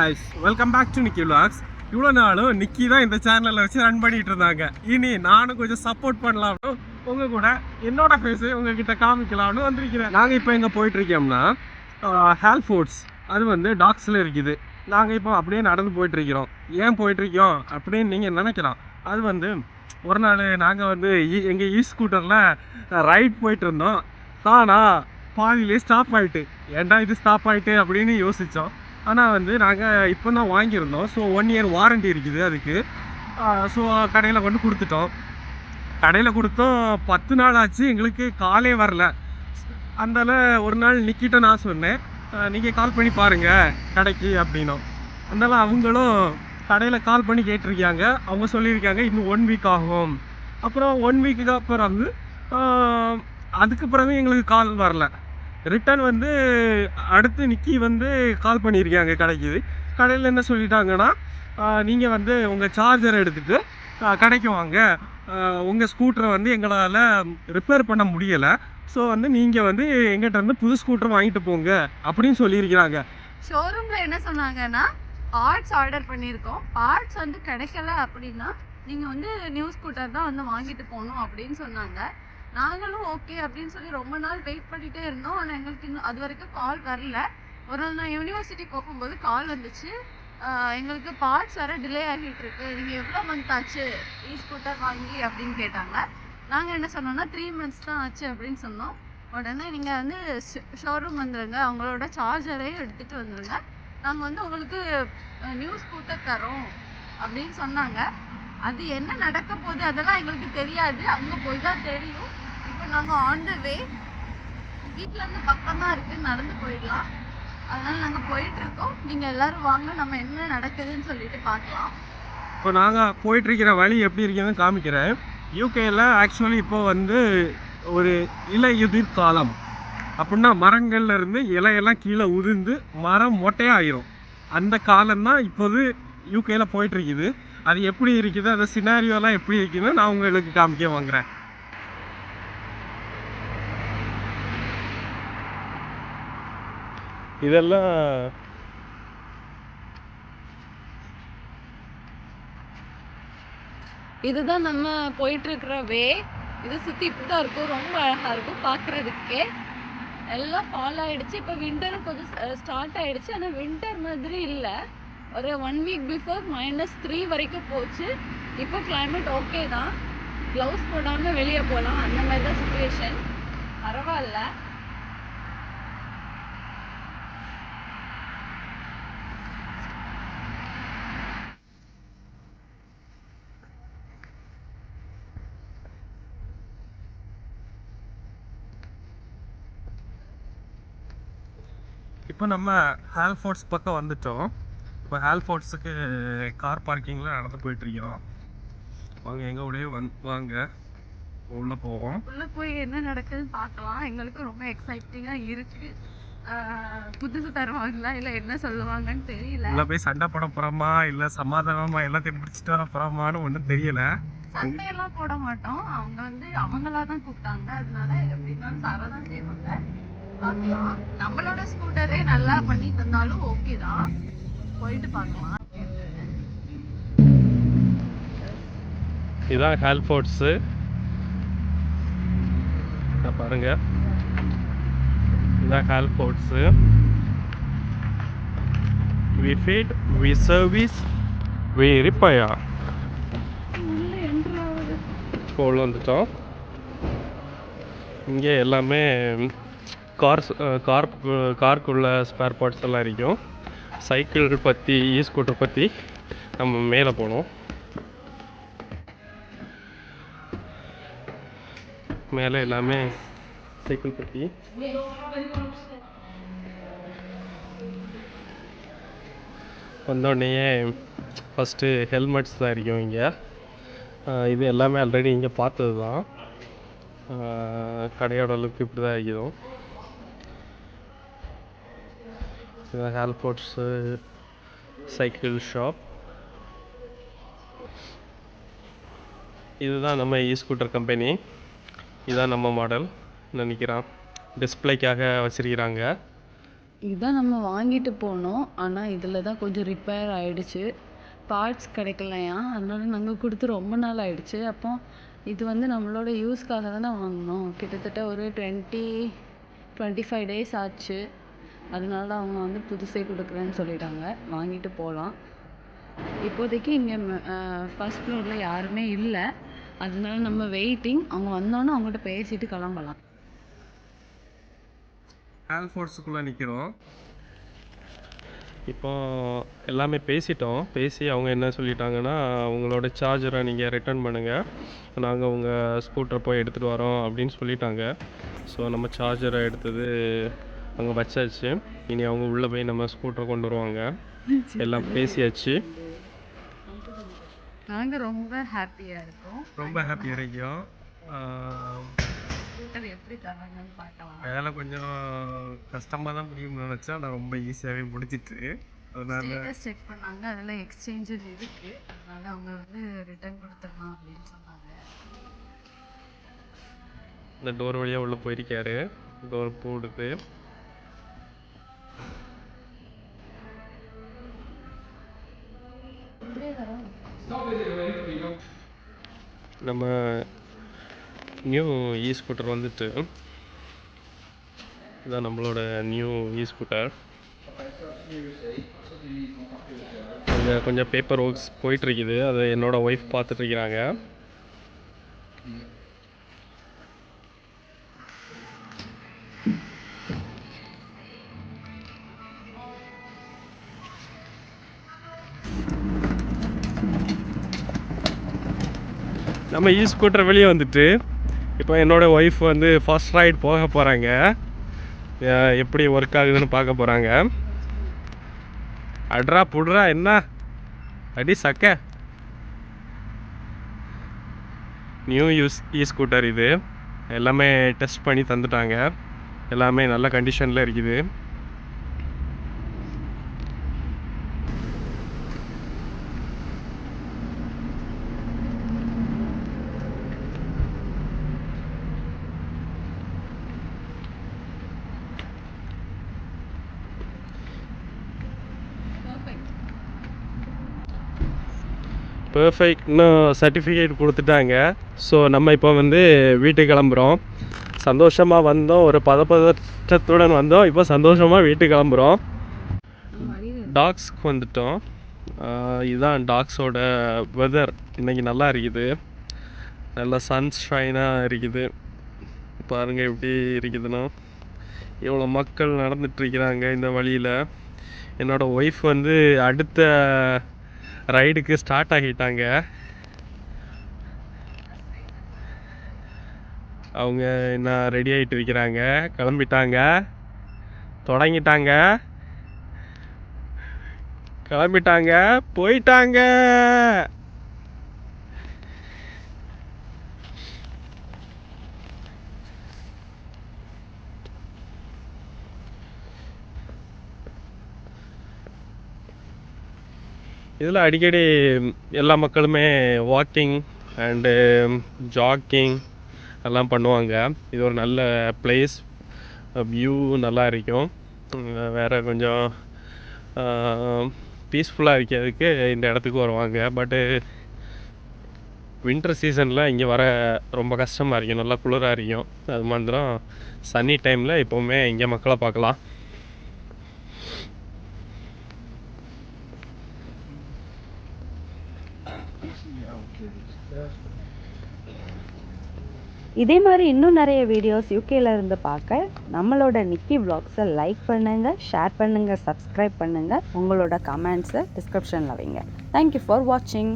guys, welcome back to Nikki Vlogs. இவ்வளோ நாளும் நிக்கி தான் இந்த சேனலில் வச்சு ரன் பண்ணிட்டு இருந்தாங்க. இனி நானும் கொஞ்சம் சப்போர்ட் பண்ணலாம்னு உங்கள் கூட என்னோட ஃபேஸு உங்ககிட்ட காமிக்கலாம்னு வந்திருக்கிறேன். நாங்கள் இப்போ எங்கே போயிட்டுருக்கோம்னா ஹேல் ஃபுட்ஸ், அது வந்து டாக்ஸில் இருக்குது. நாங்கள் இப்போ அப்படியே நடந்து போயிட்டுருக்கிறோம். ஏன் போயிட்டுருக்கோம் அப்படின்னு நீங்கள் நினைக்கலாம். அது வந்து ஒரு நாள் நாங்கள் வந்து எங்கள் ஸ்கூட்டரில் ரைட் போயிட்டு இருந்தோம். ஆனால் பாதியிலே ஸ்டாப் ஆகிட்டு, ஏன்டா இது ஸ்டாப் ஆகிட்டு அப்படின்னு யோசித்தோம். ஆனால் வந்து நாங்கள் இப்போ தான் வாங்கியிருந்தோம். ஸோ 1 இயர் வாரண்ட்டி இருக்குது அதுக்கு. ஸோ கடையில் கொண்டு கொடுத்துட்டோம். கடையில் கொடுத்தோம் 10 நாள் ஆச்சு, எங்களுக்கு காலே வரல. அதனால் ஒரு நாள் நிக்கிட்ட நான் சொன்னேன், நீங்கள் கால் பண்ணி பாருங்கள் கடைக்கு அப்படின்னோம். அதனால் அவங்களும் கடையில் கால் பண்ணி கேட்டிருக்காங்க. அவங்க சொல்லியிருக்காங்க இன்னும் 1 வீக் ஆகும். அப்புறம் 1 வீக்குக்கு அப்புறம் அதுக்கு பிறகு எங்களுக்கு கால் வரல. ரிட்டன் வந்து அடுத்து நிக்கி வந்து கால் பண்ணியிருக்காங்க கடைக்கு. கடையில் என்ன சொல்லிட்டாங்கன்னா, நீங்கள் வந்து உங்கள் சார்ஜரை எடுத்துகிட்டு கடைக்கு வாங்க, உங்கள் ஸ்கூட்டரை வந்து எங்களால் ரிப்பேர் பண்ண முடியலை. ஸோ வந்து நீங்கள் வந்து எங்கிட்ட இருந்து புது ஸ்கூட்டர் வாங்கிட்டு போங்க அப்படின்னு சொல்லியிருக்கிறாங்க. ஷோரூமில் என்ன சொன்னாங்கன்னா, பார்ட்ஸ் ஆர்டர் பண்ணியிருக்கோம், பார்ட்ஸ் வந்து கிடைக்கல அப்படின்னா நீங்கள் வந்து நியூ ஸ்கூட்டர் தான் வந்து வாங்கிட்டு போகணும் அப்படின்னு சொன்னாங்க. நாங்களும் ஓகே அப்படின்னு சொல்லி ரொம்ப நாள் வெயிட் பண்ணிகிட்டே இருந்தோம். ஆனால் எங்களுக்கு இன்னும் அது வரைக்கும் கால் வரல. ஒரு நாள் நான் யூனிவர்சிட்டி போகும்போது கால் வந்துச்சு, எங்களுக்கு பார்ட்ஸ் வர டிலே ஆகிட்டு இருக்கு, நீங்கள் எவ்வளோ மந்த் ஆச்சு ஸ்கூட்டர் வாங்கி அப்படின்னு கேட்டாங்க. நாங்கள் என்ன சொன்னோம்னா 3 months தான் ஆச்சு அப்படின்னு சொன்னோம். உடனே நீங்கள் வந்து ஷோரூம் வந்துடுங்க, அவங்களோட சார்ஜரையும் எடுத்துகிட்டு வந்துடுங்க, நாங்கள் வந்து உங்களுக்கு நியூ ஸ்கூட்டர் தரோம் அப்படின்னு சொன்னாங்க. அது என்ன நடக்க போகுது அதெல்லாம் எங்களுக்கு தெரியாது, அங்கே போய் தான் தெரியும். இப்போ நாங்கள் ஆன் த வே, வீட்டிலேருந்து பக்கம் தான் இருக்குது, நடந்து போயிடலாம். அதனால் நாங்கள் போயிட்டுருக்கோம். நீங்கள் எல்லோரும் வாங்க, நம்ம என்ன நடக்குதுன்னு சொல்லிட்டு பார்க்கலாம். இப்போ நாங்கள் போயிட்டுருக்கிற வழி எப்படி இருக்குதுன்னு காமிக்கிறேன். யூகேயில் ஆக்சுவலி இப்போ வந்து ஒரு இலையுதிர் காலம் அப்படின்னா மரங்கள்லேருந்து இலையெல்லாம் கீழே உதிர்ந்து மரம் மொட்டையாக ஆயிரும். அந்த காலம்தான் இப்போது யூகேயில் போயிட்டுருக்குது. அது எப்படி இருக்குது, அந்த சினாரியோலாம் எப்படி இருக்குதுன்னு நான் உங்களுக்கு காமிக்க வாங்குறேன். இதெல்லாம் இதுதான் நம்ம போயிட்டு இருக்கிற வே. இது சுற்றி இப்படி தான் இருக்கும், ரொம்ப அழகாக இருக்கும் பார்க்குறதுக்கே. எல்லாம் ஃபால் ஆகிடுச்சு. இப்போ விண்டரும் கொஞ்சம் ஸ்டார்ட் ஆகிடுச்சு. ஆனால் விண்டர் மாதிரி இல்லை. ஒரு 1 வீக் பிஃபோர் -3 வரைக்கும் போச்சு. இப்போ கிளைமேட் ஓகே தான், க்ளவுஸ் போடாமல் வெளியே போகலாம், அந்த மாதிரி தான் சுச்சுவேஷன். பரவாயில்ல. இப்போ நம்ம ஹேல் ஃபோர்ட்ஸ் பக்கம் வந்துட்டோம். இப்போ ஹேல் ஃபோர்ட்ஸுக்கு கார் பார்க்கிங்கில் நடந்து போயிட்டுருக்கோம். வாங்க எங்கள் உடைய வாங்க உள்ளே போவோம். உள்ளே போய் என்ன நடக்குதுன்னு பார்க்கலாம். எங்களுக்கு ரொம்ப எக்ஸைட்டிங்காக இருக்குது. புதுசு தருவாங்களா இல்லை என்ன சொல்லுவாங்கன்னு தெரியல. உள்ளே போய் சண்டை போட போகிறோமா இல்லை சமாதானமாக எல்லாத்தையும் முடிச்சுட்டு வர போகிறோமான்னு ஒன்றும் தெரியலை. சண்டையெல்லாம் போட மாட்டோம், அவங்க வந்து அவங்களா தான் கூப்பிட்டாங்க, அதனால எப்படின்னா தரதான் செய்வாங்க. பார்க்கலாம். நம்மளோட ஸ்கூட்டரே நல்லா பண்ணி தந்தாலும் ஓகே தான், போயிட்டு பார்க்கலாம். இதுதான் ஹேல் ஃபோர்ட்ஸு பாருங்க. இதுதான் Hale force. we feed, we service, we repair. இப்போ உள்ள வந்துட்டோம். இங்கே எல்லாமே காருக்குள்ள ஸ்பேர் பார்ட்ஸ் எல்லாம் இருக்கும். சைக்கிள் பற்றி ஸ்கூட்டர் பற்றி நம்ம மேலே போனோம். மேலே எல்லாமே சைக்கிள் பற்றி. வந்தோடனே ஃபஸ்ட்டு ஹெல்மெட்ஸ் தான் இருக்கும் இங்கே. இது எல்லாமே ஆல்ரெடி இங்கே பார்த்தது தான். கடையோட லுக் இப்படி தான் இருக்கும். இது ஹேல் ஃபோர்ட்ஸு சைக்கிள் ஷாப். இதுதான் நம்ம ஸ்கூட்டர் கம்பெனி. இதுதான் நம்ம மாடல் நினைக்கிறான், டிஸ்பிளேக்காக வச்சிருக்கிறாங்க. இதுதான் நம்ம வாங்கிட்டு போனோம். ஆனால் இதில் தான் கொஞ்சம் ரிப்பேர் ஆயிடுச்சு. பார்ட்ஸ் கிடைக்கலையா, அதனால நாங்கள் கொடுத்து ரொம்ப நாள் ஆயிடுச்சு. அப்போ இது வந்து நம்மளோட யூஸ்க்காக தானே வாங்கினோம். கிட்டத்தட்ட ஒரு 25 டேஸ் ஆச்சு. அதனால அவங்க வந்து புதுசே கொடுக்குறேன்னு சொல்லிட்டாங்க. வாங்கிட்டு போகலாம். இப்போதைக்கு இங்கே ஃபர்ஸ்ட் ஃப்ளோரில் யாருமே இல்லை. அதனால நம்ம வெயிட்டிங். அவங்க வந்தோன்னே அவங்கள்ட்ட பேசிட்டு கிளம்பலாம். ஆல்ஃபோர்ஸுக்குள்ளே நிற்கிறோம். இப்போ எல்லாமே பேசிட்டோம். பேசி அவங்க என்ன சொல்லிட்டாங்கன்னா, அவங்களோட சார்ஜரை நீங்கள் ரிட்டர்ன் பண்ணுங்கள், நாங்கள் உங்கள் ஸ்கூட்டரை போய் எடுத்துகிட்டு வரோம் அப்படின்னு சொல்லிட்டாங்க. ஸோ நம்ம சார்ஜரை எடுத்தது அங்கே வச்சாச்சு. இனி அவங்க உள்ளே போய் நம்ம ஸ்கூட்டரை கொண்டு வருவாங்க. எல்லாம் பேசியாச்சு. நாங்கள் ரொம்ப ஹாப்பியாக இருக்கோம். ரொம்ப ஹாப்பியாக இருக்கோம். ஸ்கூட்டர் எப்படி தராங்கன்னு பார்க்கலாம். வேலை கொஞ்சம் கஷ்டமாக தான் முடியும்னு நினச்சா, நான் ரொம்ப ஈஸியாகவே முடிச்சிட்டு அதனால செக் பண்ணாங்க. அதில் எக்ஸ்சேஞ்சு இருக்குது. அதனால அவங்க வந்து ரிட்டர்ன் கொடுத்துடலாம் அப்படின்னு சொன்னாங்க. இந்த டோர் வழியாக உள்ளே போயிருக்காரு. டோர் போடுது. நம்ம நியூ ஸ்கூட்டர் வந்துட்டு இதான் நம்மளோட நியூ ஸ்கூட்டர். கொஞ்சம் பேப்பர் ஒர்க்ஸ் போயிட்டுருக்குது. அதை என்னோட ஒய்ஃப் பார்த்துட்ருக்கிறாங்க. நம்ம ஸ்கூட்டர் வெளியே வந்துட்டு இப்போ என்னோடய ஒய்ஃப் வந்து ஃபர்ஸ்ட் ரைட் போக போகிறாங்க. எப்படி ஒர்க் ஆகுதுன்னு பார்க்க போகிறாங்க. அட்ரா புட்ரா என்ன அடி சக்க. நியூ ஸ்கூட்டர் இது. எல்லாமே டெஸ்ட் பண்ணி தந்துட்டாங்க. எல்லாமே நல்ல கண்டிஷனில் இருக்குது. பெர்ஃபெக்ட்னு சர்டிஃபிகேட் கொடுத்துட்டாங்க. ஸோ நம்ம இப்போ வந்து வீட்டுக்கு கிளம்புறோம். சந்தோஷமாக வந்தோம், ஒரு பதப்பதற்றத்துடன் வந்தோம். இப்போ சந்தோஷமாக வீட்டுக்கு கிளம்புறோம். டாக்ஸ்க்கு வந்துட்டோம். இதுதான் டாக்ஸோட வெதர். இன்றைக்கி நல்லா இருக்குது. நல்லா சன்ஷைனாக இருக்குது. பாருங்கள் எப்படி இருக்குதுன்னா, எவ்வளோ மக்கள் நடந்துட்டுருக்கிறாங்க இந்த வழியில். என்னோடய ஒய்ஃப் வந்து அடுத்த ரைடுக்கு ஸ்டார்ட் ஆகிட்டாங்க. அவங்க என்ன ரெடி ஆகிட்டு இருக்கிறாங்க. கிளம்பிட்டாங்க, தொடங்கிட்டாங்க, கிளம்பிட்டாங்க, போயிட்டாங்க. இதில் அடிக்கடி எல்லா மக்களுமே வாக்கிங் அண்டு ஜாக்கிங் எல்லாம் பண்ணுவாங்க. இது ஒரு நல்ல பிளேஸ். வியூ நல்லா இருக்கும். வேறு கொஞ்சம் பீஸ்ஃபுல்லாக இருக்கிறதுக்கு இந்த இடத்துக்கு வருவாங்க. பட்டு வின்டர் சீசனில் இங்கே வர ரொம்ப கஷ்டமாக இருக்கும். நல்லா குளிராக இருக்கும். அது மாதிரிதான் சன்னி டைமில் எப்போவுமே இங்கே மக்களை பார்க்கலாம். இதே மாதிரி இன்னும் நிறைய வீடியோஸ் யூகேல இருந்து பார்க்க நம்மளோட நிக்கி vlogsஸை லைக் பண்ணுங்கள், ஷேர் பண்ணுங்கள், சப்ஸ்கிரைப் பண்ணுங்கள். உங்களோட கமெண்ட்ஸை டிஸ்கிரிப்ஷனில் வைங்க. தேங்க்யூ ஃபார் வாட்சிங்.